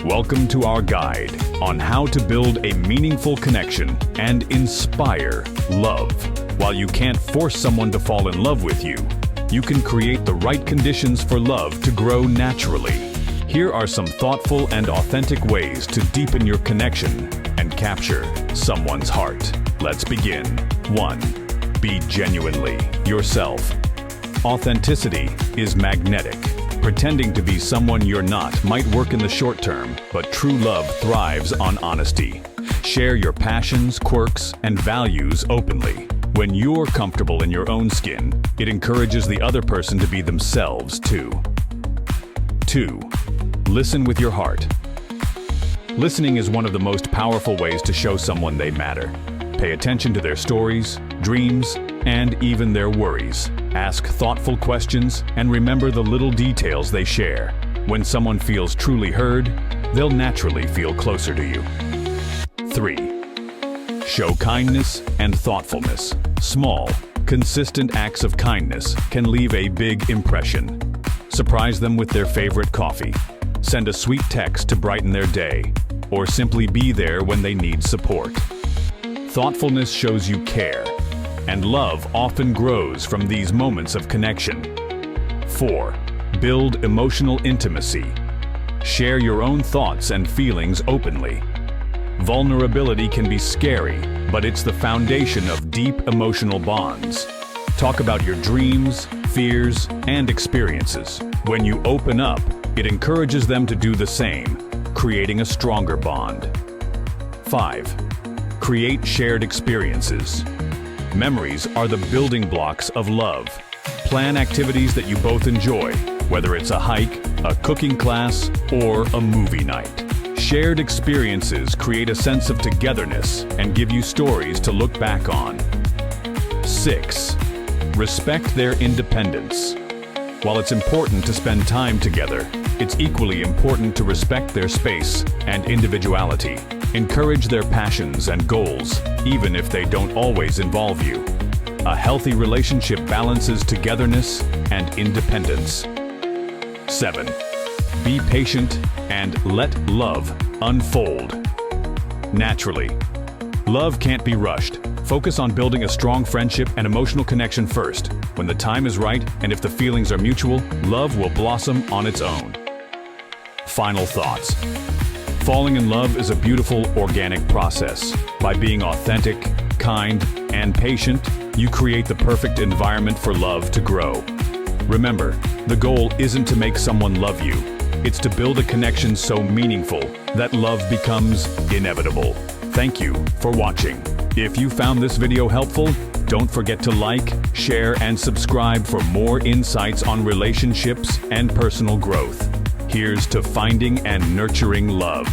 Welcome to our guide on how to build a meaningful connection and inspire love. While you can't force someone to fall in love with you, you can create the right conditions for love to grow naturally. Here are some thoughtful and authentic ways to deepen your connection and capture someone's heart. Let's begin. 1. Be genuinely yourself. Authenticity is magnetic. Pretending to be someone you're not might work in the short term, but true love thrives on honesty. Share your passions, quirks, and values openly. When you're comfortable in your own skin, it encourages the other person to be themselves too. 2. Listen with your heart. Listening is one of the most powerful ways to show someone they matter. Pay attention to their stories, dreams, and even their worries. Ask thoughtful questions and remember the little details they share. When someone feels truly heard, they'll naturally feel closer to you. 3. Show kindness and thoughtfulness. Small, consistent acts of kindness can leave a big impression. Surprise them with their favorite coffee. Send a sweet text to brighten their day, or simply be there when they need support. Thoughtfulness shows you care, and love often grows from these moments of connection. 4. Build emotional intimacy. Share your own thoughts and feelings openly. Vulnerability can be scary, but it's the foundation of deep emotional bonds. Talk about your dreams, fears, and experiences. When you open up, it encourages them to do the same, creating a stronger bond. 5. Create shared experiences. Memories are the building blocks of love. Plan activities that you both enjoy, whether it's a hike, a cooking class, or a movie night. Shared experiences create a sense of togetherness and give you stories to look back on. 6. Respect their independence. While it's important to spend time together, it's equally important to respect their space and individuality. Encourage their passions and goals, even if they don't always involve you. A healthy relationship balances togetherness and independence. 7. Be patient and let love unfold naturally. Love can't be rushed. Focus on building a strong friendship and emotional connection first. When the time is right, and if the feelings are mutual, love will blossom on its own. Final thoughts. Falling in love is a beautiful, organic process. By being authentic, kind, and patient, you create the perfect environment for love to grow. Remember, the goal isn't to make someone love you. It's to build a connection so meaningful that love becomes inevitable. Thank you for watching. If you found this video helpful, don't forget to like, share, and subscribe for more insights on relationships and personal growth. Here's to finding and nurturing love.